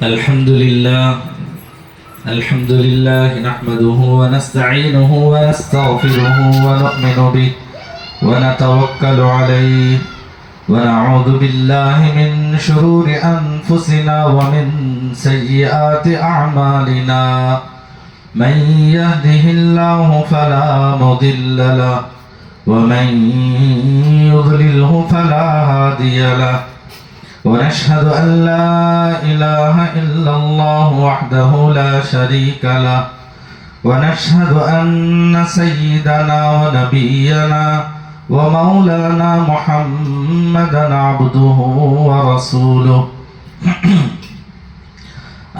الحمد لله نحمده ونستعينه ونستغفره ونؤمن به ونتوكل عليه ونعوذ بالله من شرور أنفسنا ومن سيئات أعمالنا من يهده الله فلا مضل له ومن يضلله فلا هادي له ونشهد أن لا إله إلا الله وحده لا شريك له ونشهد أن سيدنا ونبينا ومولانا محمدا عبده ورسوله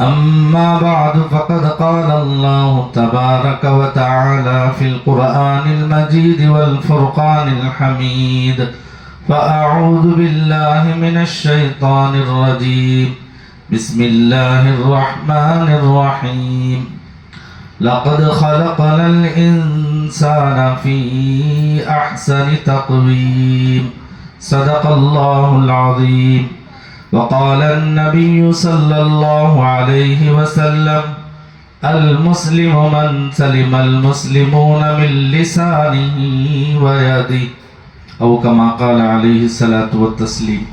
أما بعد فقد قال الله تبارك وتعالى في القرآن المجيد والفرقان الحميد فأعوذ بالله من الشيطان الرجيم بسم الله الرحمن الرحيم لقد خلقنا الإنسان في أحسن تقويم صدق الله العظيم وقال النبي صلى الله عليه وسلم المسلم من سلم المسلمون من لسانه ويده أو كما قال عليه الصلاة والتسليم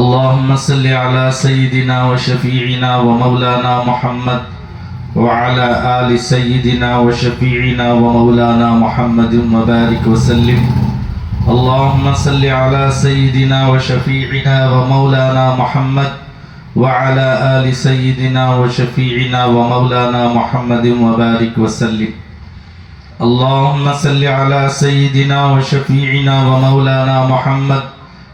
اللهم صل على سيدنا وشفيعنا ومولانا محمد وعلى آل سيدنا وشفيعنا ومولانا محمد وبارك وسلم اللهم صل على سيدنا وشفيعنا ومولانا محمد وعلى آل سيدنا وشفيعنا ومولانا محمد وبارك وسلم اللهم صل على سيدنا وشفيعنا ومولانا محمد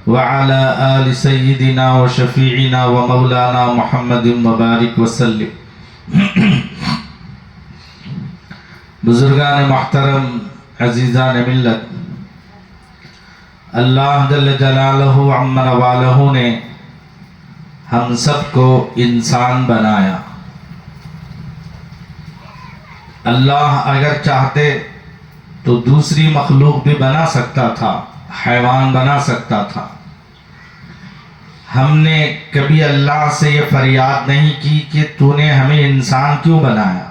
وعلى آل سيدنا وشفيعنا ومولانا محمد وبارك وسلم بزرگان محترم عزیزان ملت، اللہ جل جلالہ عم والہ نے ہم سب کو انسان بنایا۔ اللہ اگر چاہتے تو دوسری مخلوق بھی بنا سکتا تھا، حیوان بنا سکتا تھا۔ ہم نے کبھی اللہ سے یہ فریاد نہیں کی کہ تو نے ہمیں انسان کیوں بنایا۔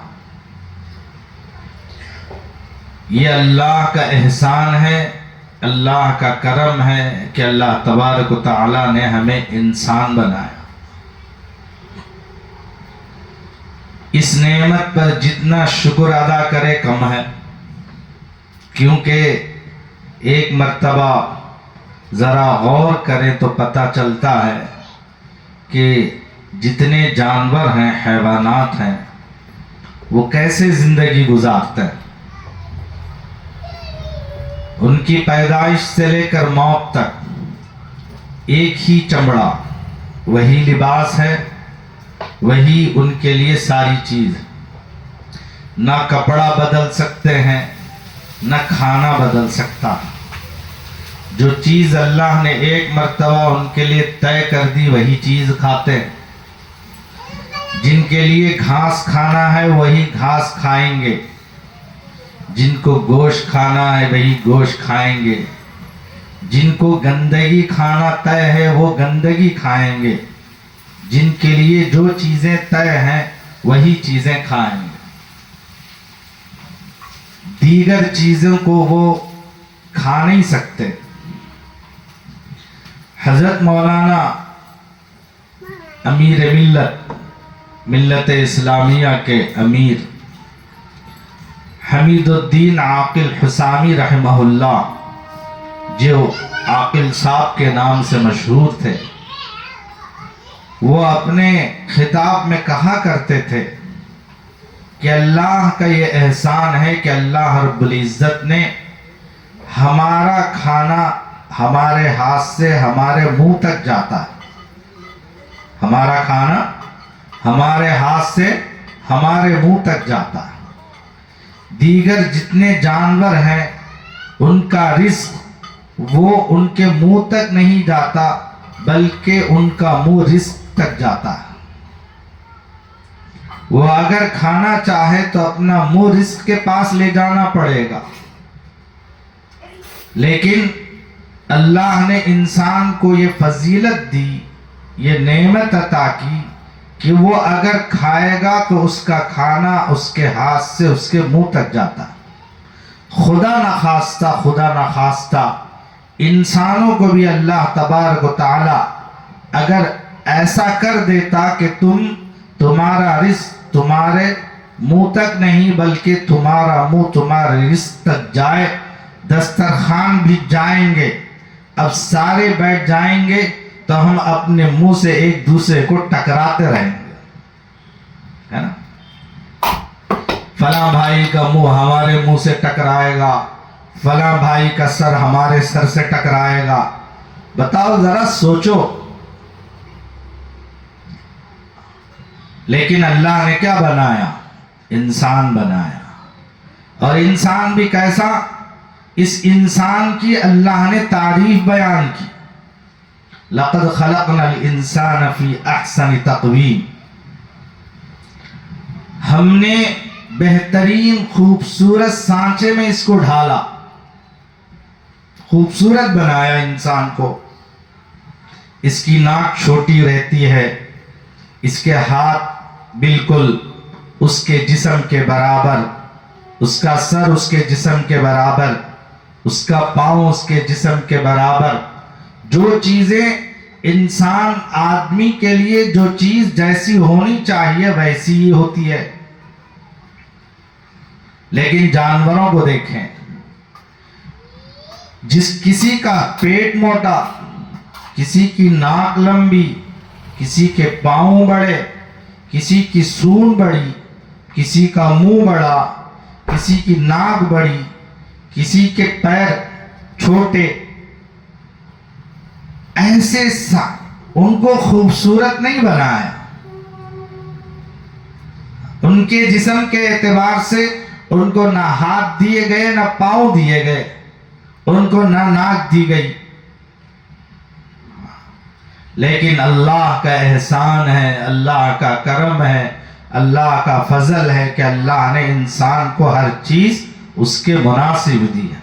یہ اللہ کا احسان ہے، اللہ کا کرم ہے کہ اللہ تبارک و تعالی نے ہمیں انسان بنایا۔ اس نعمت پر جتنا شکر ادا کرے کم ہے، کیونکہ ایک مرتبہ ذرا غور کریں تو پتہ چلتا ہے کہ جتنے جانور ہیں، حیوانات ہیں، وہ کیسے زندگی گزارتے ہیں۔ ان کی پیدائش سے لے کر موت تک ایک ہی چمڑا، وہی لباس ہے، وہی ان کے لیے ساری چیز۔ نہ کپڑا بدل سکتے ہیں، نہ کھانا بدل سکتا۔ جو چیز اللہ نے ایک مرتبہ ان کے لیے طے کر دی وہی چیز کھاتے ہیں۔ جن کے لیے گھاس کھانا ہے وہی گھاس کھائیں گے، جن کو گوشت کھانا ہے وہی گوشت کھائیں گے، جن کو گندگی کھانا طے ہے وہ گندگی کھائیں گے، جن کے لیے جو چیزیں طے ہیں وہی چیزیں کھائیں گے۔ دیگر چیزوں کو وہ کھا نہیں سکتے۔ حضرت مولانا امیر ملت اسلامیہ کے امیر حمید الدین عاقل حسامی رحمہ اللہ، جو عاقل صاحب کے نام سے مشہور تھے، وہ اپنے خطاب میں کہا کرتے تھے کہ اللہ کا یہ احسان ہے کہ اللہ رب العزت نے ہمارا کھانا ہمارے ہاتھ سے ہمارے منہ تک جاتا ہے۔ ہمارا کھانا ہمارے ہاتھ سے ہمارے منہ تک جاتا ہے۔ دیگر جتنے جانور ہیں ان کا رزق وہ ان کے منہ تک نہیں جاتا، بلکہ ان کا منہ رزق تک جاتا ہے۔ وہ اگر کھانا چاہے تو اپنا منہ رزق کے پاس لے جانا پڑے گا، لیکن اللہ نے انسان کو یہ فضیلت دی یہ نعمت عطا کی کہ وہ اگر کھائے گا تو اس کا کھانا اس کے ہاتھ سے اس کے منہ تک جاتا. خدا نخواستہ انسانوں کو بھی اللہ تبارک و تعالی اگر ایسا کر دیتا کہ تمہارا رزق تمہارے منہ تک نہیں بلکہ تمہارا منہ تمہارے رزق تک جائے، دسترخوان بھی جائیں گے، اب سارے بیٹھ جائیں گے تو ہم اپنے منہ سے ایک دوسرے کو ٹکراتے رہیں گے، ہے نا؟ فلاں بھائی کا منہ ہمارے منہ سے ٹکرائے گا، فلاں بھائی کا سر ہمارے سر سے ٹکرائے گا. بتاؤ ذرا سوچو. لیکن اللہ نے کیا بنایا؟ انسان بنایا. اور انسان بھی کیسا؟ اس انسان کی اللہ نے تعریف بیان کی. لَقَدْ خَلَقْنَا الْإِنسَانَ فِي أَحْسَنِ تَقْوِيمٍ. ہم نے بہترین خوبصورت سانچے میں اس کو ڈھالا، خوبصورت بنایا انسان کو. اس کی ناک چھوٹی رہتی ہے، اس کے ہاتھ بالکل اس کے جسم کے برابر، اس کا سر اس کے جسم کے برابر، اس کا پاؤں اس کے جسم کے برابر. جو چیزیں انسان آدمی کے لیے جو چیز جیسی ہونی چاہیے ویسی ہی ہوتی ہے. لیکن جانوروں کو دیکھیں، کسی کا پیٹ موٹا، کسی کی ناک لمبی، کسی کے پاؤں بڑے، کسی کی سون بڑی، کسی کا منہ بڑا، کسی کی ناک بڑی، کسی کے پیر چھوٹے. ایسے ان کو خوبصورت نہیں بنایا. ان کے جسم کے اعتبار سے ان کو نہ ہاتھ دیے گئے نہ پاؤں دیے گئے، ان کو نہ ناک دی گئی. لیکن اللہ کا احسان ہے، اللہ کا کرم ہے، اللہ کا فضل ہے کہ اللہ نے انسان کو ہر چیز اس کے مناسب دی ہے.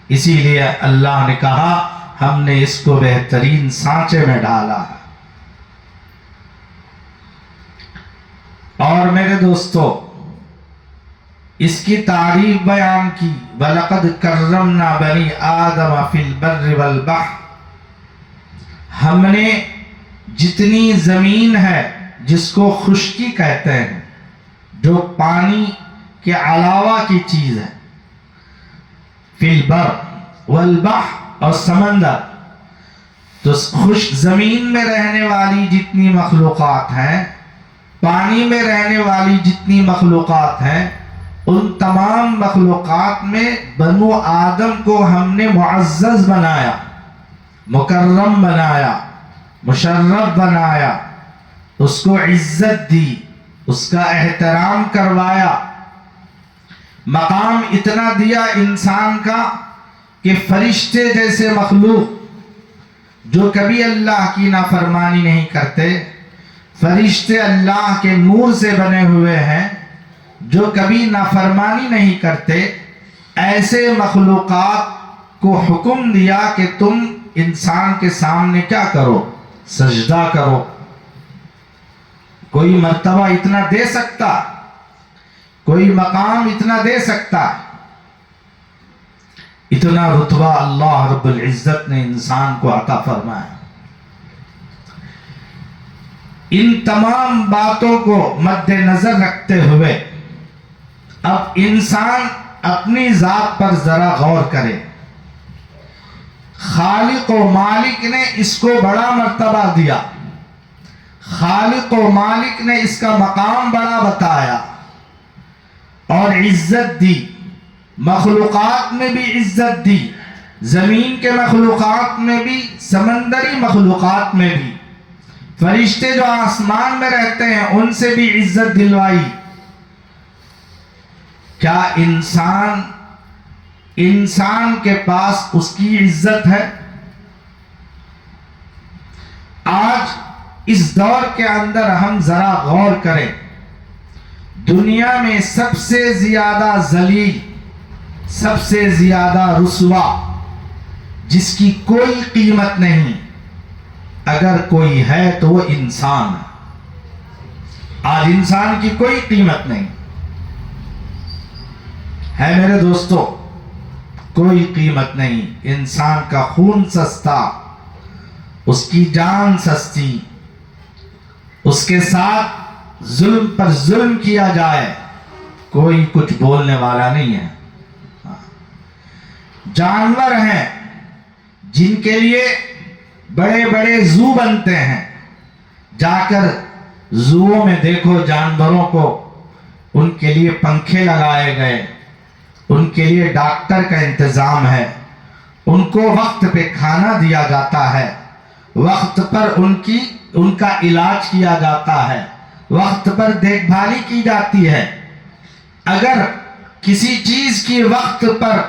اسی لیے اللہ نے کہا ہم نے اس کو بہترین سانچے میں ڈالا ہے. اور میرے دوستو، اس کی تعریف بیان کی، وَلَقَدْ كَرَّمْنَا بَنِي آدَمَ فِي الْبَرِّ وَالْبَحْرِ. ہم نے جتنی زمین ہے جس کو خشکی کہتے ہیں، جو پانی کے علاوہ کی چیز ہے، فی البر والبحر، اور سمندر، تو خشک زمین میں رہنے والی جتنی مخلوقات ہیں، پانی میں رہنے والی جتنی مخلوقات ہیں، ان تمام مخلوقات میں بنو آدم کو ہم نے معزز بنایا، مکرم بنایا، مشرف بنایا، اس کو عزت دی، اس کا احترام کروایا، مقام اتنا دیا انسان کا کہ فرشتے جیسے مخلوق جو کبھی اللہ کی نافرمانی نہیں کرتے، فرشتے اللہ کے نور سے بنے ہوئے ہیں جو کبھی نافرمانی نہیں کرتے، ایسے مخلوقات کو حکم دیا کہ تم انسان کے سامنے کیا کرو؟ سجدہ کرو. کوئی مرتبہ اتنا دے سکتا، کوئی مقام اتنا دے سکتا؟ اتنا رتبہ اللہ رب العزت نے انسان کو عطا فرمایا. ان تمام باتوں کو مد نظر رکھتے ہوئے اب انسان اپنی ذات پر ذرا غور کرے. خالق و مالک نے اس کو بڑا مرتبہ دیا، خالق و مالک نے اس کا مقام بڑا بتایا اور عزت دی. مخلوقات میں بھی عزت دی، زمین کے مخلوقات میں بھی، سمندری مخلوقات میں بھی، فرشتے جو آسمان میں رہتے ہیں ان سے بھی عزت دلوائی. کیا انسان کے پاس اس کی عزت ہے؟ آج اس دور کے اندر ہم ذرا غور کریں، دنیا میں سب سے زیادہ ذلیل، سب سے زیادہ رسوا، جس کی کوئی قیمت نہیں، اگر کوئی ہے تو وہ انسان ہے. آج انسان کی کوئی قیمت نہیں ہے میرے دوستو، کوئی قیمت نہیں. انسان کا خون سستا، اس کی جان سستی، اس کے ساتھ ظلم پر ظلم کیا جائے، کوئی کچھ بولنے والا نہیں ہے. جانور ہیں جن کے لیے بڑے بڑے زو بنتے ہیں، جا کر زوؤں میں دیکھو جانوروں کو، ان کے لیے پنکھے لگائے گئے، ان کے لیے ڈاکٹر کا انتظام ہے، ان کو وقت پہ کھانا دیا جاتا ہے، وقت پر ان کا علاج کیا جاتا ہے، وقت پر دیکھ بھالی کی جاتی ہے. اگر کسی چیز کی وقت پر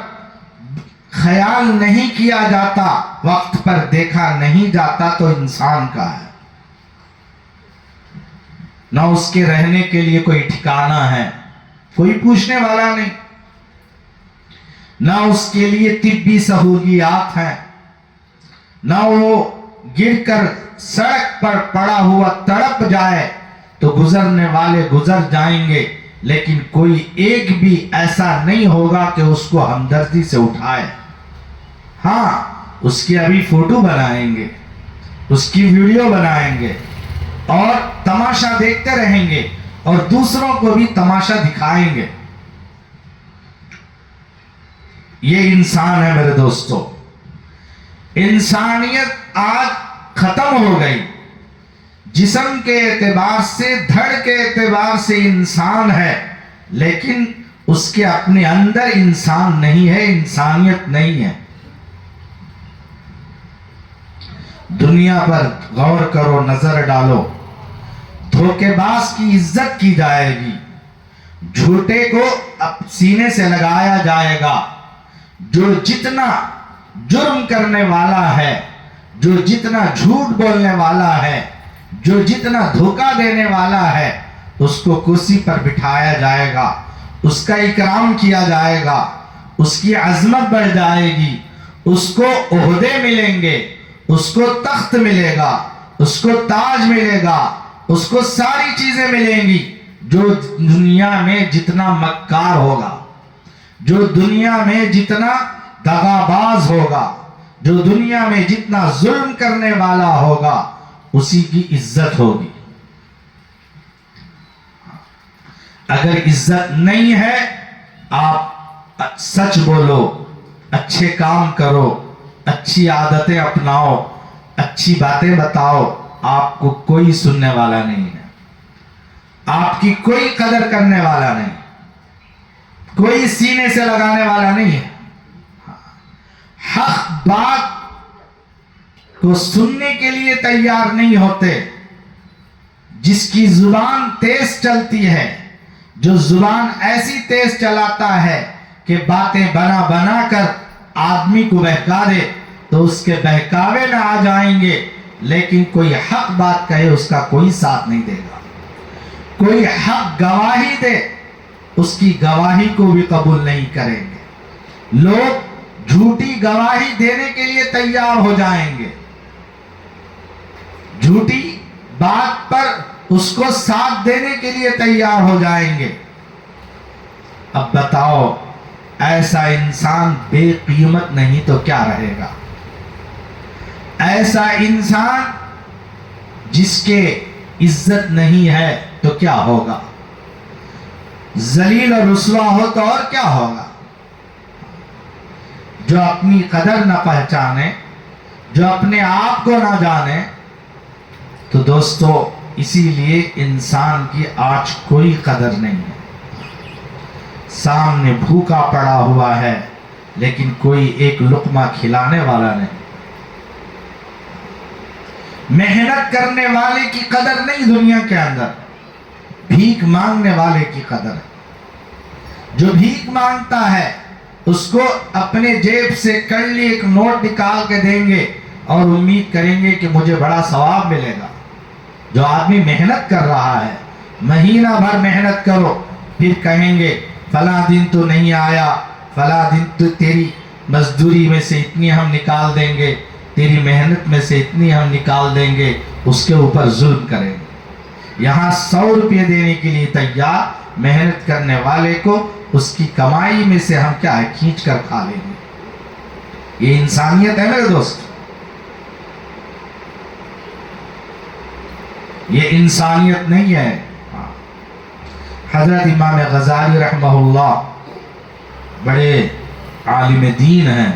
خیال نہیں کیا جاتا، وقت پر دیکھا نہیں جاتا، تو انسان کا ہے. نہ اس کے رہنے کے لیے کوئی ٹھکانہ ہے، کوئی پوچھنے والا نہیں، نہ اس کے لیے طبی سہولیات ہیں، نہ وہ گر کر سڑک پر پڑا ہوا تڑپ جائے تو گزرنے والے گزر جائیں گے، لیکن کوئی ایک بھی ایسا نہیں ہوگا کہ اس کو ہمدردی سے اٹھائے. ہاں، اس کی ابھی فوٹو بنائیں گے، اس کی ویڈیو بنائیں گے اور تماشا دیکھتے رہیں گے اور دوسروں کو بھی تماشا دکھائیں گے. یہ انسان ہے میرے دوستو. انسانیت آج ختم ہو گئی. جسم کے اعتبار سے، دھڑ کے اعتبار سے انسان ہے، لیکن اس کے اپنے اندر انسان نہیں ہے، انسانیت نہیں ہے. دنیا پر غور کرو، نظر ڈالو، دھوکے باز کی عزت کی جائے گی، جھوٹے کو سینے سے لگایا جائے گا. جو جتنا جرم کرنے والا ہے، جو جتنا جھوٹ بولنے والا ہے، جو جتنا دھوکہ دینے والا ہے، اس کو کرسی پر بٹھایا جائے گا، اس کا اکرام کیا جائے گا، اس کی عظمت بڑھ جائے گی، اس کو عہدے ملیں گے، اس کو تخت ملے گا، اس کو تاج ملے گا، اس کو ساری چیزیں ملیں گی. جو دنیا میں جتنا مکار ہوگا، جو دنیا میں جتنا دغاباز ہوگا، جو دنیا میں جتنا ظلم کرنے والا ہوگا، اسی کی عزت ہوگی. اگر عزت نہیں ہے، آپ سچ بولو، اچھے کام کرو، اچھی عادتیں اپناؤ، اچھی باتیں بتاؤ، آپ کو کوئی سننے والا نہیں ہے، آپ کی کوئی قدر کرنے والا نہیں، کوئی سینے سے لگانے والا نہیں ہے. حق بات کو سننے کے لیے تیار نہیں ہوتے. جس کی زبان تیز چلتی ہے، جو زبان ایسی تیز چلاتا ہے کہ باتیں بنا بنا کر آدمی کو بہکا دے، تو اس کے بہکاوے میں آ جائیں گے، لیکن کوئی حق بات کہے اس کا کوئی ساتھ نہیں دے گا. کوئی حق گواہی دے، اس کی گواہی کو بھی قبول نہیں کریں گے. لوگ جھوٹی گواہی دینے کے لیے تیار ہو جائیں گے، جھوٹی بات پر اس کو ساتھ دینے کے لیے تیار ہو جائیں گے. اب بتاؤ، ایسا انسان بے قیمت نہیں تو کیا رہے گا؟ ایسا انسان جس کے عزت نہیں ہے تو کیا ہوگا؟ ذلیل اور رسوا ہو تو اور کیا ہوگا؟ جو اپنی قدر نہ پہچانے، جو اپنے آپ کو نہ جانے، تو دوستو اسی لیے انسان کی آج کوئی قدر نہیں ہے. سامنے بھوکا پڑا ہوا ہے، لیکن کوئی ایک لقمہ کھلانے والا نہیں. محنت کرنے والے کی قدر نہیں دنیا کے اندر، بھیک مانگنے والے کی قدر ہے. جو بھیک مانگتا ہے اس کو اپنے جیب سے کڑلی ایک نوٹ نکال کے دیں گے اور امید کریں گے کہ مجھے بڑا ثواب ملے گا. جو آدمی محنت کر رہا ہے، مہینہ بھر محنت کرو، پھر کہیں گے فلاں دن تو نہیں آیا، فلاں دن تو تیری مزدوری میں سے اتنی ہم نکال دیں گے، تیری محنت میں سے اتنی ہم نکال دیں گے، اس کے اوپر ظلم کریں گے۔ یہاں 100 روپے دینے کے لیے تیار، محنت کرنے والے کو اس کی کمائی میں سے ہم کیا ہے کھینچ کر کھا لیں گے۔ یہ انسانیت ہے میرے دوست، یہ انسانیت نہیں ہے۔ حضرت امام غزالی رحمہ اللہ بڑے عالم دین ہیں،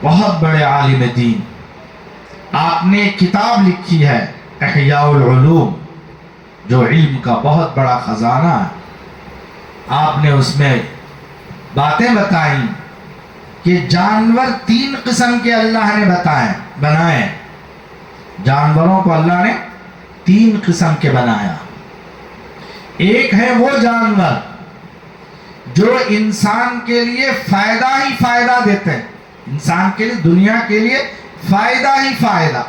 بہت بڑے عالم دین۔ آپ نے کتاب لکھی ہے احیاء العلوم، جو علم کا بہت بڑا خزانہ ہے۔ آپ نے اس میں باتیں بتائیں کہ جانور 3 قسم کے اللہ نے بنائے، جانوروں کو اللہ نے 3 قسم کے بنایا۔ ایک ہے وہ جانور جو انسان کے لیے فائدہ ہی فائدہ دیتے ہیں، انسان کے لیے دنیا کے لیے فائدہ ہی فائدہ،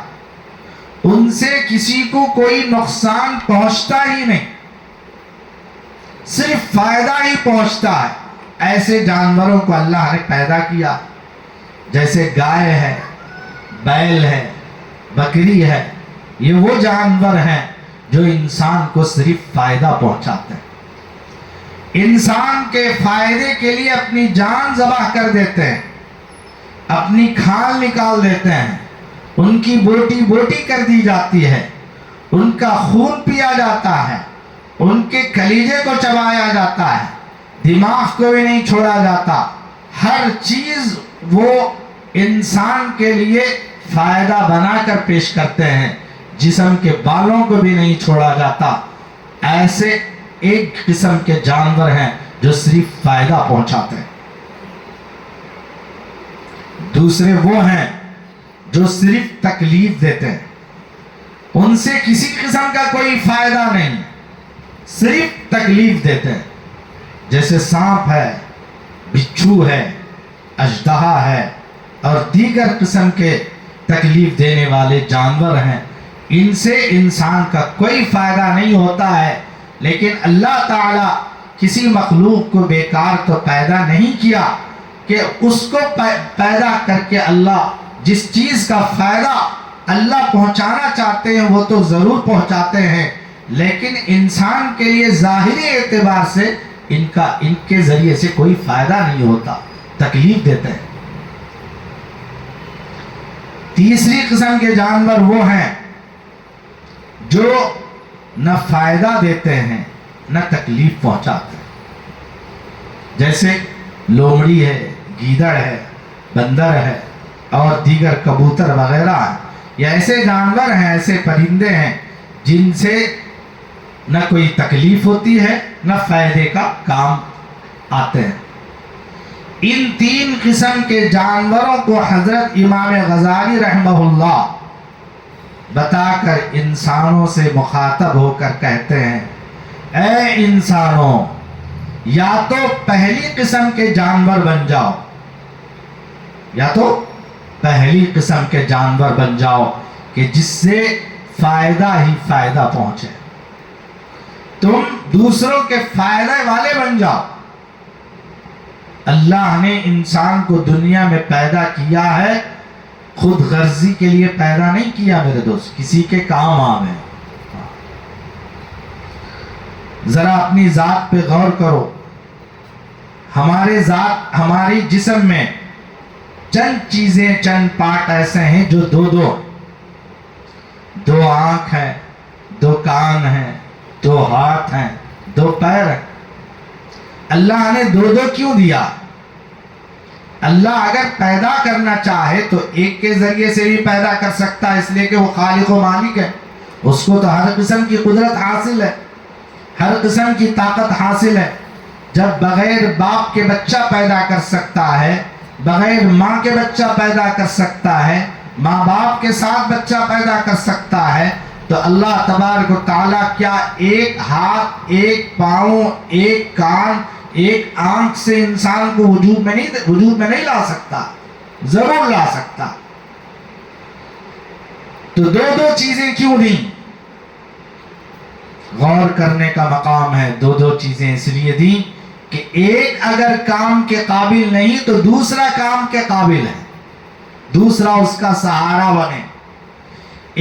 ان سے کسی کو کوئی نقصان پہنچتا ہی نہیں، صرف فائدہ ہی پہنچتا ہے۔ ایسے جانوروں کو اللہ نے پیدا کیا، جیسے گائے ہے، بیل ہے، بکری ہے۔ یہ وہ جانور ہیں جو انسان کو صرف فائدہ پہنچاتے ہیں، انسان کے فائدے کے لیے اپنی جان ذبح کر دیتے ہیں، اپنی کھال نکال دیتے ہیں، ان کی بوٹی بوٹی کر دی جاتی ہے، ان کا خون پیا جاتا ہے، ان کے کلیجے کو چبایا جاتا ہے، دماغ کو بھی نہیں چھوڑا جاتا۔ ہر چیز وہ انسان کے لیے فائدہ بنا کر پیش کرتے ہیں، جسم کے بالوں کو بھی نہیں چھوڑا جاتا۔ ایسے ایک قسم کے جانور ہیں جو صرف فائدہ پہنچاتے ہیں۔ دوسرے وہ ہیں جو صرف تکلیف دیتے ہیں، ان سے کسی قسم کا کوئی فائدہ نہیں، صرف تکلیف دیتے ہیں، جیسے سانپ ہے، بچھو ہے، اژدہا ہے اور دیگر قسم کے تکلیف دینے والے جانور ہیں۔ ان سے انسان کا کوئی فائدہ نہیں ہوتا ہے، لیکن اللہ تعالیٰ کسی مخلوق کو بیکار تو پیدا نہیں کیا کہ اس کو پیدا کر کے اللہ جس چیز کا فائدہ اللہ پہنچانا چاہتے ہیں وہ تو ضرور پہنچاتے ہیں، لیکن انسان کے لیے ظاہری اعتبار سے ان کے ذریعے سے کوئی فائدہ نہیں ہوتا، تکلیف دیتے ہیں۔ تیسری قسم کے جانور وہ ہیں جو نہ فائدہ دیتے ہیں نہ تکلیف پہنچاتے ہیں، جیسے لومڑی ہے، گیدڑ ہے، بندر ہے اور دیگر کبوتر وغیرہ ہیں۔ یہ ایسے جانور ہیں، ایسے پرندے ہیں جن سے نہ کوئی تکلیف ہوتی ہے نہ فائدے کا کام آتے ہیں۔ ان 3 قسم کے جانوروں کو حضرت امام غزالی رحمہ اللہ بتا کر انسانوں سے مخاطب ہو کر کہتے ہیں، اے انسانوں، یا تو پہلی قسم کے جانور بن جاؤ، یا تو پہلی قسم کے جانور بن جاؤ کہ جس سے فائدہ ہی فائدہ پہنچے، تم دوسروں کے فائدے والے بن جاؤ۔ اللہ نے انسان کو دنیا میں پیدا کیا ہے، خود غرضی کے لیے پیدا نہیں کیا میرے دوست، کسی کے کام آوے۔ ذرا اپنی ذات پہ غور کرو، ہماری جسم میں چند چیزیں، چند پارٹ ایسے ہیں جو دو آنکھ ہیں، 2 کان ہیں، 2 ہاتھ ہیں، 2 پیر ہیں۔ اللہ نے 2 کیوں دیا؟ اللہ اگر پیدا کرنا چاہے تو ایک کے ذریعے سے بھی پیدا کر سکتا ہے، اس لیے کہ وہ خالق و مالک ہے، اس کو تو ہر قسم کی قدرت حاصل ہے، ہر قسم کی طاقت حاصل ہے۔ جب بغیر باپ کے بچہ پیدا کر سکتا ہے، بغیر ماں کے بچہ پیدا کر سکتا ہے، ماں باپ کے ساتھ بچہ پیدا کر سکتا ہے، تو اللہ تبارک و تعالیٰ کیا ایک ہاتھ، ایک پاؤں، ایک کان، ایک آنکھ سے انسان کو وجود میں نہیں لا سکتا؟ ضرور لا سکتا۔ تو 2 چیزیں کیوں دیں؟ غور کرنے کا مقام ہے۔ 2 چیزیں اس لیے دیں کہ ایک اگر کام کے قابل نہیں تو دوسرا کام کے قابل ہے۔ دوسرا اس کا سہارا بنے.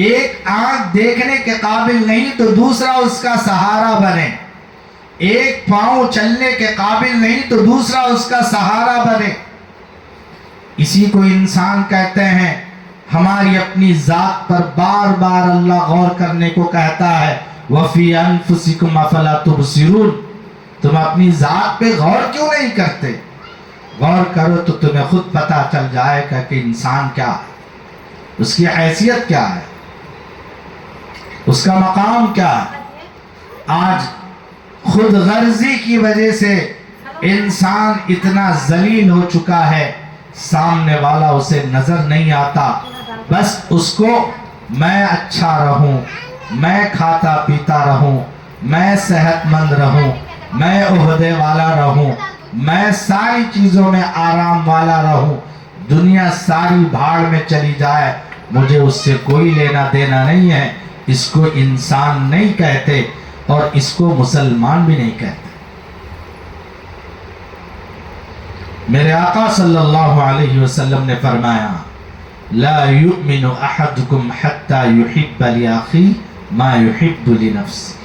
ایک آنکھ دیکھنے کے قابل نہیں تو دوسرا اس کا سہارا بنے. ایک پاؤں چلنے کے قابل نہیں تو دوسرا اس کا سہارا بنے. اسی کو انسان کہتے ہیں. ہماری اپنی ذات پر بار بار اللہ غور کرنے کو کہتا ہے. وَفِي أَنفُسِكُمْ أَفَلَا تُبْصِرُونَ. تم اپنی ذات پہ غور کیوں نہیں کرتے؟ غور کرو تو تمہیں خود پتہ چل جائے گا کہ انسان کیا ہے، اس کی حیثیت کیا ہے، اس کا مقام کیا ہے. آج خود غرضی کی وجہ سے انسان اتنا ذلیل ہو چکا ہے، سامنے والا اسے نظر نہیں آتا. بس اس کو میں اچھا رہوں، میں کھاتا پیتا رہوں، میں صحت مند رہوں، میں عہدے والا رہوں، میں ساری چیزوں میں آرام والا رہوں، دنیا ساری بھاڑ میں چلی جائے، مجھے اس سے کوئی لینا دینا نہیں ہے. اس کو انسان نہیں کہتے اور اس کو مسلمان بھی نہیں کہتے. میرے آقا صلی اللہ علیہ وسلم نے فرمایا لا یؤمن احدکم حتی یحب لأخیہ ما یحب لنفسہ.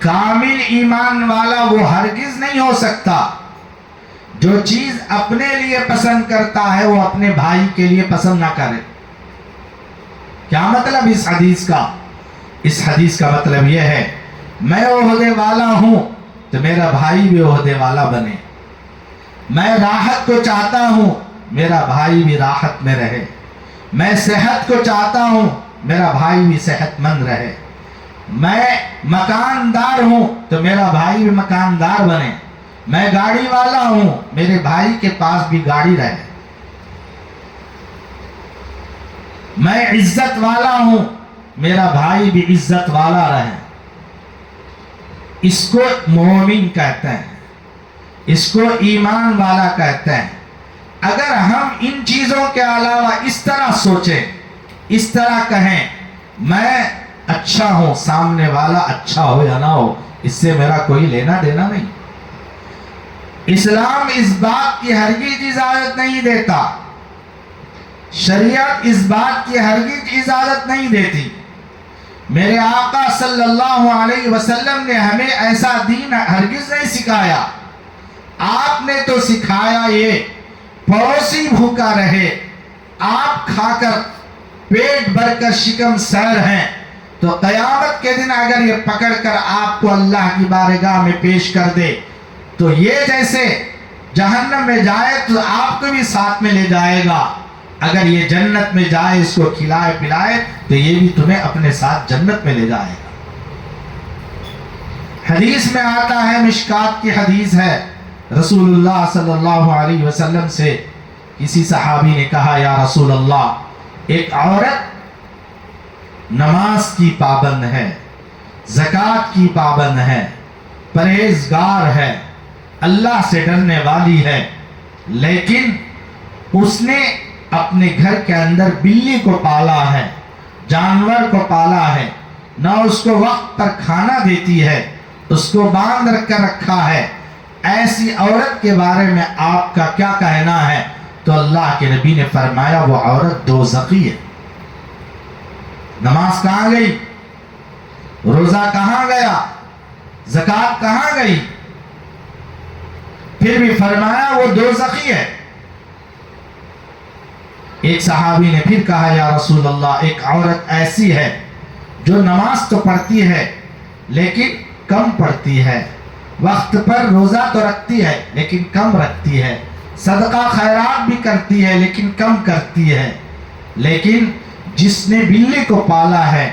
کامل ایمان والا وہ ہرگز نہیں ہو سکتا جو چیز اپنے لیے پسند کرتا ہے وہ اپنے بھائی کے لیے پسند نہ کرے. کیا مطلب اس حدیث کا؟ اس حدیث کا مطلب یہ ہے میں عہدے والا ہوں تو میرا بھائی بھی عہدے والا بنے. میں راحت کو چاہتا ہوں میرا بھائی بھی راحت میں رہے. میں صحت کو چاہتا ہوں میرا بھائی بھی صحت مند رہے. میں مکاندار ہوں تو میرا بھائی بھی مکاندار بنے. میں گاڑی والا ہوں میرے بھائی کے پاس بھی گاڑی رہے. میں عزت والا ہوں میرا بھائی بھی عزت والا رہے. اس کو مومن کہتے ہیں، اس کو ایمان والا کہتے ہیں. اگر ہم ان چیزوں کے علاوہ اس طرح سوچیں، اس طرح کہیں میں اچھا ہوں، سامنے والا اچھا ہو یا نہ ہو اس سے میرا کوئی لینا دینا نہیں. اسلام اس بات کی ہرگز اجازت نہیں دیتا، شریعت اس بات کی ہرگز اجازت نہیں دیتی. میرے آقا صلی اللہ علیہ وسلم نے ہمیں ایسا دین ہرگز نہیں سکھایا. آپ نے تو سکھایا یہ پڑوسی بھوکا رہے، آپ کھا کر پیٹ بھر کر شکم سیر ہیں، تو قیامت کے دن اگر یہ پکڑ کر آپ کو اللہ کی بارگاہ میں پیش کر دے تو یہ جیسے جہنم میں جائے تو آپ کو بھی ساتھ میں لے جائے گا. اگر یہ جنت میں جائے اس کو کھلائے پلائے تو یہ بھی تمہیں اپنے ساتھ جنت میں لے جائے گا. حدیث میں آتا ہے، مشکات کی حدیث ہے، رسول اللہ صلی اللہ علیہ وسلم سے کسی صحابی نے کہا یا رسول اللہ ایک عورت نماز کی پابند ہے، زکوٰۃ کی پابند ہے، پرہیزگار ہے، اللہ سے ڈرنے والی ہے، لیکن اس نے اپنے گھر کے اندر بلی کو پالا ہے، جانور کو پالا ہے، نہ اس کو وقت پر کھانا دیتی ہے، اس کو باندھ رکھ کر رکھا ہے. ایسی عورت کے بارے میں آپ کا کیا کہنا ہے؟ تو اللہ کے نبی نے فرمایا وہ عورت دوزخی ہے. نماز کہاں گئی؟ روزہ کہاں گیا؟ زکوٰۃ کہاں گئی؟ پھر بھی فرمایا وہ دوزخی ہے. ایک صحابی نے پھر کہا یا رسول اللہ ایک عورت ایسی ہے جو نماز تو پڑھتی ہے لیکن کم پڑھتی ہے، وقت پر روزہ تو رکھتی ہے لیکن کم رکھتی ہے، صدقہ خیرات بھی کرتی ہے لیکن کم کرتی ہے، لیکن جس نے بلی کو پالا ہے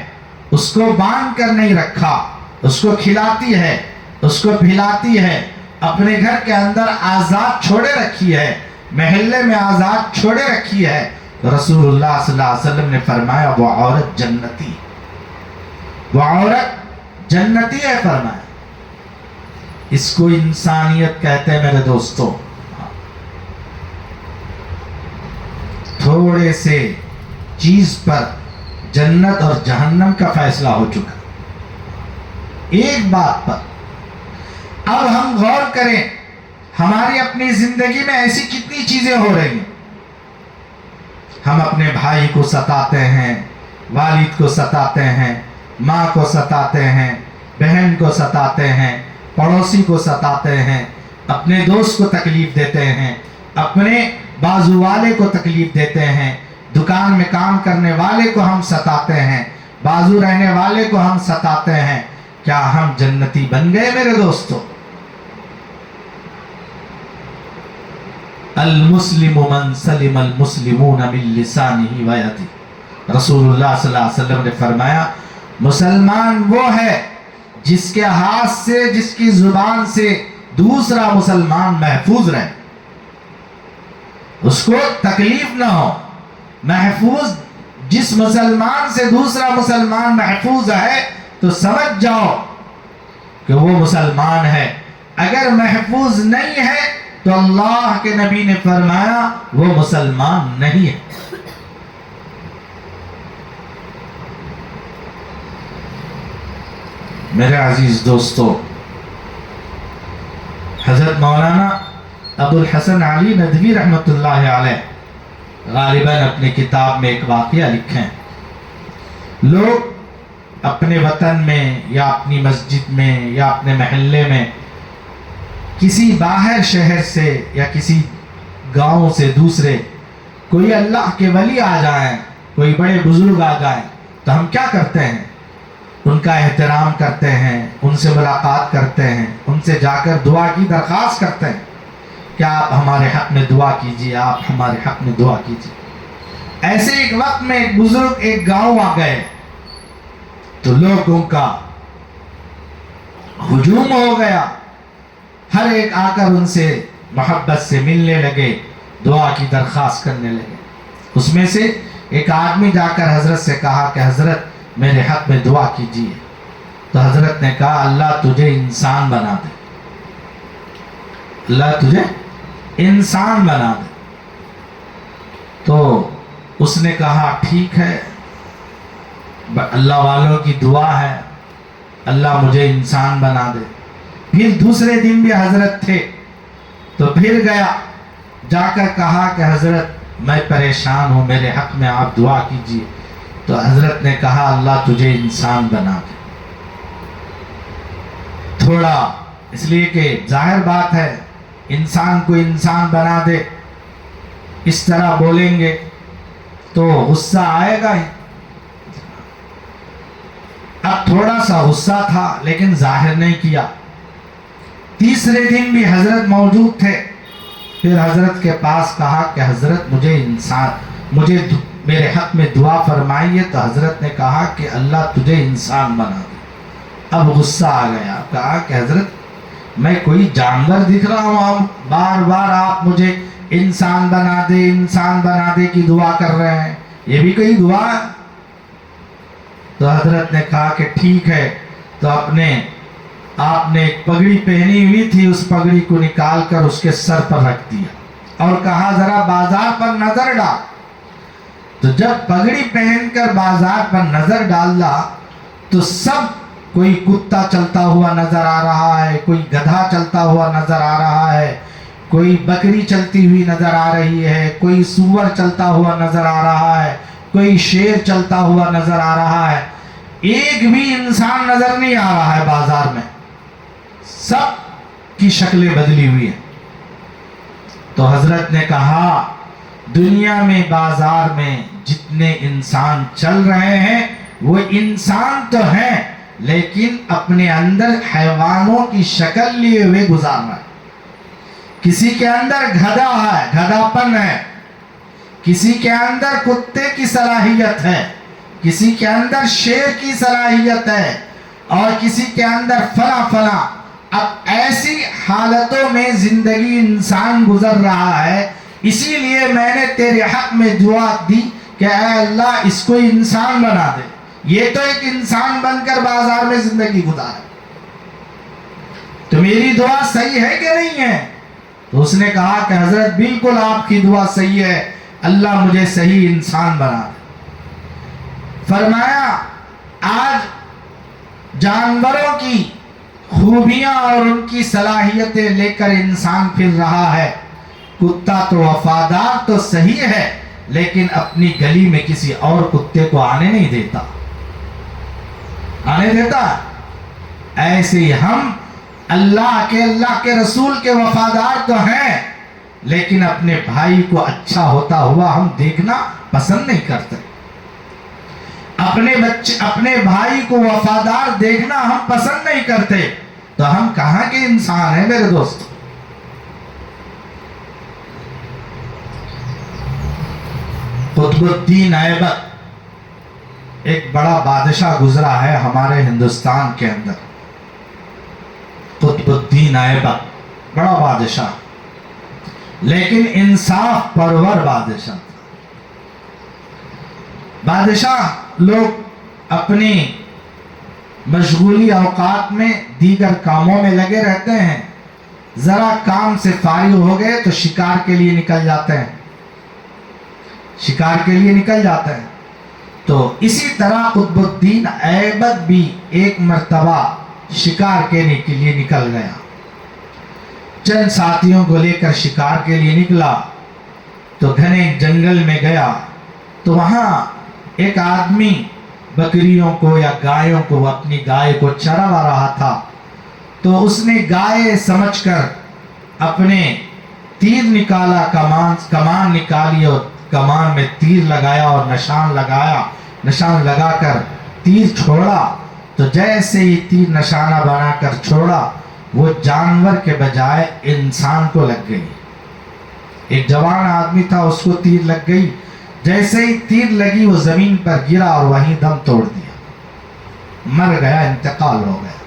اس کو باندھ کر نہیں رکھا، اس کو کھلاتی ہے، اس کو پھلاتی ہے، اپنے گھر کے اندر آزاد چھوڑے رکھی ہے، محلے میں آزاد چھوڑے رکھی ہے، تو رسول اللہ صلی اللہ علیہ وسلم نے فرمایا وہ عورت جنتی، وہ عورت جنتی ہے فرمایا. اس کو انسانیت کہتے ہیں میرے دوستو. تھوڑے سے چیز پر جنت اور جہنم کا فیصلہ ہو چکا، ایک بات پر. اب ہم غور کریں ہماری اپنی زندگی میں ایسی کتنی چیزیں ہو رہی ہیں ہم اپنے بھائی کو ستاتے ہیں، والد کو ستاتے ہیں، ماں کو ستاتے ہیں، بہن کو ستاتے ہیں، پڑوسی کو ستاتے ہیں، اپنے دوست کو تکلیف دیتے ہیں، اپنے بازو والے کو تکلیف دیتے ہیں، دکان میں کام کرنے والے کو ہم ستاتے ہیں، بازو رہنے والے کو ہم ستاتے ہیں، کیا ہم جنتی بن گئے میرے دوستو؟ المسلم من سلم المسلمون من لسانہ و یدہ، رسول اللہ صلی اللہ علیہ وسلم نے فرمایا مسلمان وہ ہے جس کے ہاتھ سے، جس کی زبان سے دوسرا مسلمان محفوظ رہے، اس کو تکلیف نہ ہو، محفوظ جس مسلمان سے دوسرا مسلمان محفوظ ہے تو سمجھ جاؤ کہ وہ مسلمان ہے۔ اگر محفوظ نہیں ہے تو اللہ کے نبی نے فرمایا وہ مسلمان نہیں ہے۔ میرے عزیز دوستو، حضرت مولانا ابو الحسن علی ندوی رحمۃ اللہ علیہ غالباً اپنی کتاب میں ایک واقعہ لکھیں، لوگ اپنے وطن میں یا اپنی مسجد میں یا اپنے محلے میں کسی باہر شہر سے یا کسی گاؤں سے دوسرے کوئی اللہ کے ولی آ جائیں، کوئی بڑے بزرگ آ جائیں تو ہم کیا کرتے ہیں؟ ان کا احترام کرتے ہیں، ان سے ملاقات کرتے ہیں، ان سے جا کر دعا کی درخواست کرتے ہیں کہ آپ ہمارے حق میں دعا کیجیے، آپ ہمارے حق میں دعا کیجیے۔ ایسے ایک وقت میں ایک بزرگ ایک گاؤں آ گئے تو لوگوں کا ہجوم ہو گیا، ہر ایک آ کر ان سے محبت سے ملنے لگے، دعا کی درخواست کرنے لگے۔ اس میں سے ایک آدمی جا کر حضرت سے کہا کہ حضرت میرے حق میں دعا کیجیے، تو حضرت نے کہا اللہ تجھے انسان بنا دے، اللہ تجھے انسان بنا دے۔ تو اس نے کہا ٹھیک ہے، اللہ والوں کی دعا ہے، اللہ مجھے انسان بنا دے۔ پھر دوسرے دن بھی حضرت تھے تو پھر گیا، جا کر کہا کہ حضرت میں پریشان ہوں، میرے حق میں آپ دعا کیجیے۔ تو حضرت نے کہا اللہ تجھے انسان بنا دے۔ تھوڑا اس لیے کہ ظاہر بات ہے انسان کو انسان بنا دے، اس طرح بولیں گے تو غصہ آئے گا ہی۔ اب تھوڑا سا غصہ تھا لیکن ظاہر نہیں کیا۔ تیسرے دن بھی حضرت موجود تھے، پھر حضرت کے پاس کہا کہ حضرت مجھے میرے حق میں دعا فرمائیے، تو حضرت نے کہا کہ اللہ تجھے انسان بنا دے۔ اب غصہ آ گیا، کہا کہ حضرت میں کوئی جانور دکھ رہا ہوں، بار بار آپ مجھے انسان بنا دے کی دعا کر رہے ہیں، یہ بھی کوئی دعا ہے؟ تو حضرت نے کہا کہ ٹھیک ہے، تو آپ نے ایک پگڑی پہنی ہوئی تھی، اس پگڑی کو نکال کر اس کے سر پر رکھ دیا اور کہا ذرا بازار پر نظر ڈال۔ تو جب پگڑی پہن کر بازار پر نظر ڈالا تو سب، کوئی کتا چلتا ہوا نظر آ رہا ہے، کوئی گدھا چلتا ہوا نظر آ رہا ہے، کوئی بکری چلتی ہوئی نظر آ رہی ہے، کوئی سور چلتا ہوا نظر آ رہا ہے، کوئی شیر چلتا ہوا نظر آ رہا ہے، ایک بھی انسان نظر نہیں آ رہا ہے بازار میں، سب کی شکلیں بدلی ہوئی ہیں۔ تو حضرت نے کہا دنیا میں بازار میں جتنے انسان چل رہے ہیں وہ انسان تو ہیں لیکن اپنے اندر حیوانوں کی شکل لیے ہوئے گزار رہے ہیں۔ کسی کے اندر گدھا ہے، گدھاپن ہے، کسی کے اندر کتے کی صلاحیت ہے، کسی کے اندر شیر کی صلاحیت ہے، اور کسی کے اندر فلاں۔ اب ایسی حالتوں میں زندگی انسان گزر رہا ہے، اسی لیے میں نے تیرے حق میں دعا دی کہ اے اللہ اس کو انسان بنا دے، یہ تو ایک انسان بن کر بازار میں زندگی گزارے، تو میری دعا صحیح ہے کہ نہیں ہے؟ تو اس نے کہا کہ حضرت بالکل آپ کی دعا صحیح ہے، اللہ مجھے صحیح انسان بنا دے۔ فرمایا آج جانوروں کی خوبیاں اور ان کی صلاحیتیں لے کر انسان پھر رہا ہے، کتا تو وفادار تو صحیح ہے لیکن اپنی گلی میں کسی اور کتے کو آنے نہیں دیتا. آنے دیتا. ایسے ہی ہم اللہ کے رسول کے وفادار تو ہیں، لیکن اپنے بھائی کو اچھا ہوتا ہوا ہم دیکھنا پسند نہیں کرتے. اپنے بھائی کو وفادار دیکھنا ہم پسند نہیں کرتے. تو ہم کہاں کے انسان ہیں میرے دوست؟ قطب الدین ایبک ایک بڑا بادشاہ گزرا ہے ہمارے ہندوستان کے اندر. قطب الدین ایبک بڑا بادشاہ، لیکن انصاف پرور بادشاہ. بادشاہ لوگ اپنی مشغولی اوقات میں دیگر کاموں میں لگے رہتے ہیں. ذرا کام سے فارغ ہو گئے تو شکار کے لیے نکل جاتے ہیں. تو اسی طرح قطب الدین ایبک بھی ایک مرتبہ شکار کے لیے نکل گیا. چند ساتھیوں کو لے کر شکار کے لیے نکلا تو گھنے جنگل میں گیا. تو وہاں ایک آدمی بکریوں کو یا گایوں کو، اپنی گائے کو چروا رہا تھا. تو اس نے گائے سمجھ کر اپنے تیر نکالا، کمان نکالی اور کمان میں تیر لگایا اور نشان لگا کر تیر چھوڑا. تو جیسے ہی تیر نشانہ بنا کر چھوڑا، وہ جانور کے بجائے انسان کو لگ گئی. ایک جوان آدمی تھا، اس کو تیر لگ گئی. جیسے ہی تیر لگی وہ زمین پر گرا اور وہیں دم توڑ دیا، مر گیا، انتقال ہو گیا.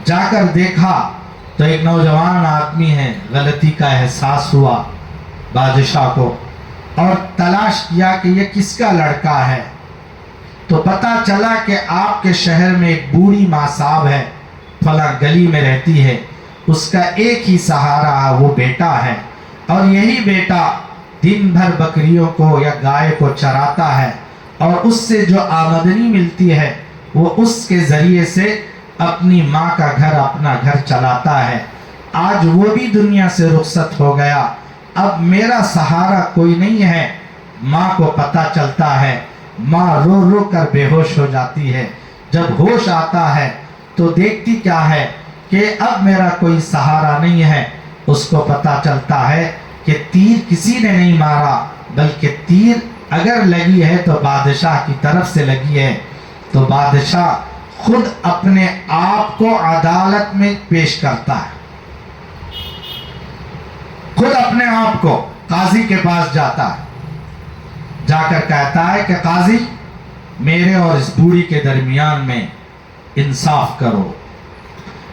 جا کر دیکھا تو ایک نوجوان آدمی ہے. غلطی کا احساس ہوا بادشاہ کو اور تلاش کیا کہ یہ کس کا لڑکا ہے. تو پتا چلا کہ آپ کے شہر میں ایک بوڑھی ماں صاحب ہے، فلاں گلی میں رہتی ہے. اس کا ایک ہی سہارا وہ بیٹا ہے، اور یہی بیٹا دن بھر بکریوں کو یا گائے کو چراتا ہے، اور اس سے جو آمدنی ملتی ہے وہ اس کے ذریعے سے اپنی ماں کا گھر، اپنا گھر چلاتا ہے. آج وہ بھی دنیا سے رخصت ہو گیا، اب میرا سہارا کوئی نہیں ہے. ماں کو پتہ چلتا ہے، ماں رو رو کر بے ہوش ہو جاتی ہے. جب ہوش آتا ہے تو دیکھتی کیا ہے کہ اب میرا کوئی سہارا نہیں ہے. اس کو پتہ چلتا ہے کہ تیر کسی نے نہیں مارا، بلکہ تیر اگر لگی ہے تو بادشاہ کی طرف سے لگی ہے. تو بادشاہ خود اپنے آپ کو عدالت میں پیش کرتا ہے، خود اپنے آپ کو قاضی کے پاس جاتا ہے. جا کر کہتا ہے کہ قاضی، میرے اور اس بوڑھی کے درمیان میں انصاف کرو.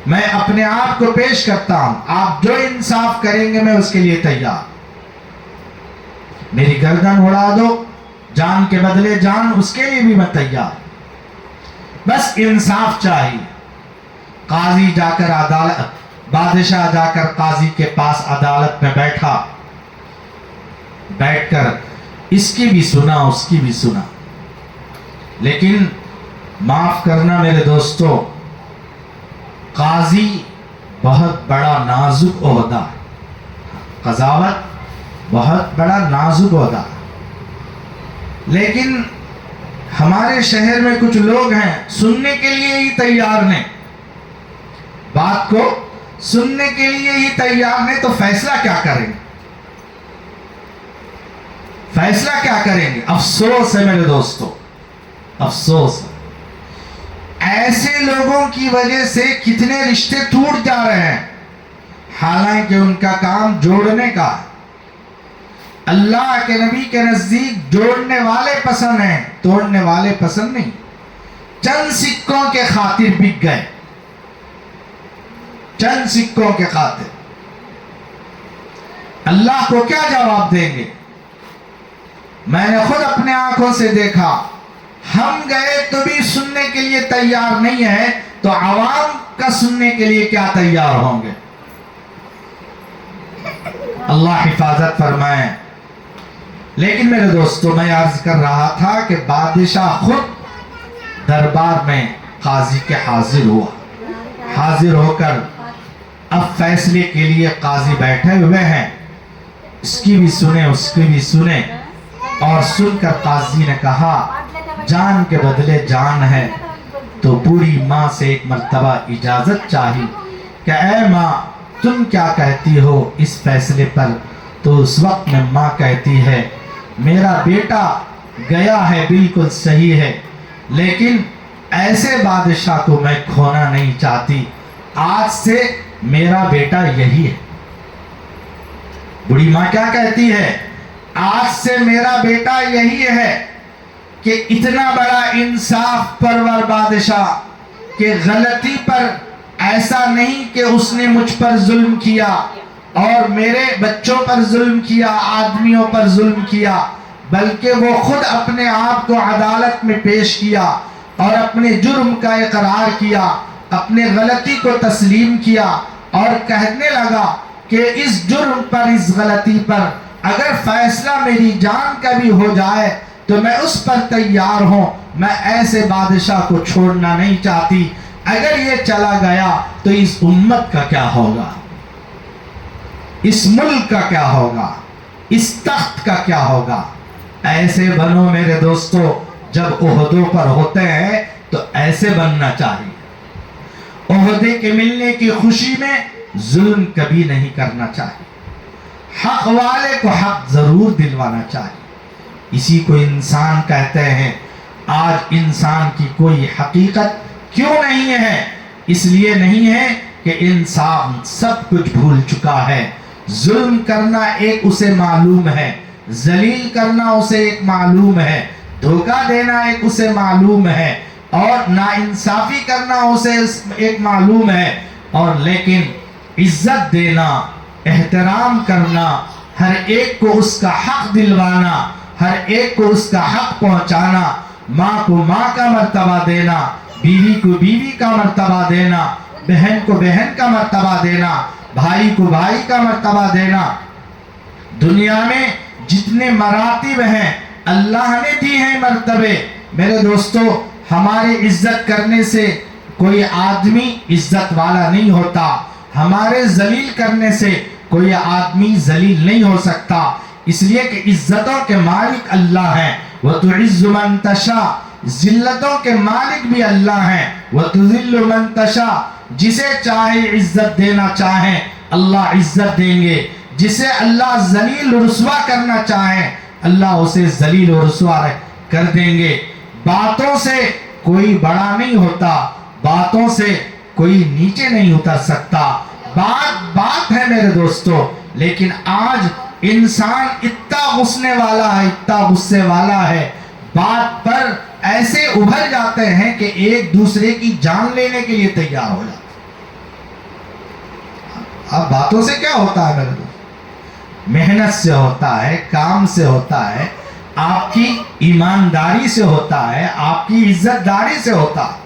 میں اپنے آپ کو پیش کرتا ہوں، آپ جو انصاف کریں گے میں اس کے لیے تیار. میری گردن اڑا دو، جان کے بدلے جان، اس کے لیے بھی میں تیار. بس انصاف چاہیے. قاضی جا کر بادشاہ جا کر قاضی کے پاس عدالت میں بیٹھا. بیٹھ کر اس کی بھی سنا، اس کی بھی سنا. لیکن معاف کرنا میرے دوستو، قاضی بہت بڑا نازک عہدہ، قضاوت بہت بڑا نازک عہدہ. لیکن ہمارے شہر میں کچھ لوگ ہیں سننے کے لیے ہی تیار نہیں، بات کو سننے کے لیے ہی تیار نہیں. تو فیصلہ کیا کریں گے؟ فیصلہ کیا کریں گے؟ افسوس ہے میرے دوستو، افسوس. ایسے لوگوں کی وجہ سے کتنے رشتے ٹوٹ جا رہے ہیں، حالانکہ ان کا کام جوڑنے کا. اللہ کے نبی کے نزدیک جوڑنے والے پسند ہیں، توڑنے والے پسند نہیں. چند سکوں کے خاطر بک گئے، چند سکوں کے خاطر. اللہ کو کیا جواب دیں گے؟ میں نے خود اپنے آنکھوں سے دیکھا. ہم گئے تو بھی سننے کے لیے تیار نہیں ہے، تو عوام کا سننے کے لیے کیا تیار ہوں گے؟ اللہ حفاظت فرمائے. لیکن میرے دوستو، میں عرض کر رہا تھا کہ بادشاہ خود دربار میں قاضی کے حاضر ہوا. حاضر ہو کر اب فیصلے کے لیے قاضی بیٹھے ہوئے ہیں. اس کی بھی سنیں، اس کی بھی سنیں. اور سن کر قاضی نے کہا جان کے بدلے جان ہے تو بوڑھی ماں سے ایک مرتبہ اجازت چاہی کہ اے ماں تم کیا کہتی ہو اس فیصلے پر؟ تو اس وقت میں ماں کہتی ہے میرا بیٹا گیا ہے بالکل صحیح ہے، لیکن ایسے بادشاہ کو میں کھونا نہیں چاہتی، آج سے میرا بیٹا یہی ہے۔ بڑی ماں کیا کہتی ہے؟ آج سے میرا بیٹا یہی ہے کہ اتنا بڑا انصاف پرور بادشاہ کہ غلطی پر ایسا نہیں کہ اس نے مجھ پر ظلم کیا اور میرے بچوں پر ظلم کیا، آدمیوں پر ظلم کیا، بلکہ وہ خود اپنے آپ کو عدالت میں پیش کیا اور اپنے جرم کا اقرار کیا، اپنے غلطی کو تسلیم کیا اور کہنے لگا کہ اس جرم پر، اس غلطی پر اگر فیصلہ میری جان کا بھی ہو جائے تو میں اس پر تیار ہوں، میں ایسے بادشاہ کو چھوڑنا نہیں چاہتی، اگر یہ چلا گیا تو اس امت کا کیا ہوگا، اس ملک کا کیا ہوگا، اس تخت کا کیا ہوگا۔ ایسے بنو میرے دوستو، جب عہدوں پر ہوتے ہیں تو ایسے بننا چاہیے۔ عہدے کے ملنے کی خوشی میں ظلم کبھی نہیں کرنا چاہیے، حق والے کو حق ضرور دلوانا چاہیے۔ اسی کو انسان کہتے ہیں۔ آج انسان کی کوئی حقیقت کیوں نہیں ہے؟ اس لیے نہیں ہے کہ انسان سب کچھ بھول چکا ہے۔ ظلم کرنا ایک اسے معلوم ہے، ذلیل کرنا اسے ایک معلوم ہے، دھوکہ دینا ایک اسے معلوم ہے، اور ناانصافی کرنا اسے ایک معلوم ہے، اور لیکن عزت دینا، احترام کرنا، ہر ایک کو اس کا حق دلوانا، ہر ایک کو اس کا حق پہنچانا، ماں کو ماں کا مرتبہ دینا، بیوی کو بیوی کا مرتبہ دینا، بہن کو بہن کا مرتبہ دینا، بھائی کو بھائی کا مرتبہ دینا۔ دنیا میں جتنے مراتب ہیں اللہ نے دی ہیں مرتبے۔ میرے دوستو، ہماری عزت کرنے سے کوئی آدمی عزت والا نہیں ہوتا، ہمارے ذلیل کرنے سے کوئی آدمی ذلیل نہیں ہو سکتا، اس لیے کہ عزتوں کے مالک اللہ ہیں۔ وَتُعِزُّ مَن تَشَاءُ، ذلتوں کے مالک بھی اللہ ہیں۔ وَتُذِلُّ مَن تَشَاءُ، جسے چاہے عزت دینا چاہیں اللہ عزت دیں گے، جسے اللہ ذلیل رسوا کرنا چاہیں اللہ اسے ذلیل و رسوا کر دیں گے۔ باتوں سے کوئی بڑا نہیں ہوتا، باتوں سے کوئی نیچے نہیں اتر سکتا۔ بات بات ہے میرے دوستو، لیکن آج انسان اتنا غصنے والا ہے، اتنا غصے والا ہے، بات پر ایسے ابھر جاتے ہیں کہ ایک دوسرے کی جان لینے کے لیے تیار ہو جاتے ہیں۔ اب باتوں سے کیا ہوتا ہے میرے دوست؟ محنت سے ہوتا ہے، کام سے ہوتا ہے، آپ کی ایمانداری سے ہوتا ہے، آپ کی عزت داری سے ہوتا ہے۔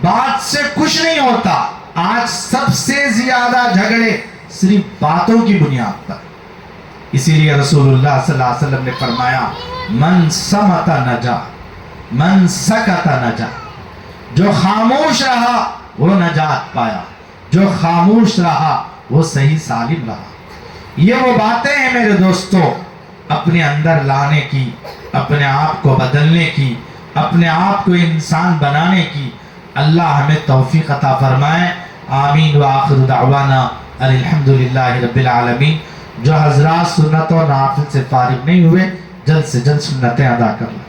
بات سے کچھ نہیں ہوتا۔ آج سب سے زیادہ جھگڑے صرف باتوں کی بنیاد پر۔ اسی لیے رسول اللہ صلی اللہ علیہ وسلم نے فرمایا من صمت نجا، من سکت نجا، جو خاموش رہا وہ نجات پایا، جو خاموش رہا وہ صحیح سالم رہا۔ یہ وہ باتیں ہیں میرے دوستو، اپنے اندر لانے کی، اپنے آپ کو بدلنے کی، اپنے آپ کو انسان بنانے کی۔ اللہ ہمیں توفیق عطا فرمائے۔ آمین وآخر دعوانا الحمدللہ رب العالمین۔ جو حضرات سنت و نافل سے فارغ نہیں ہوئے جلد سے جلد سنتیں ادا کر لیں۔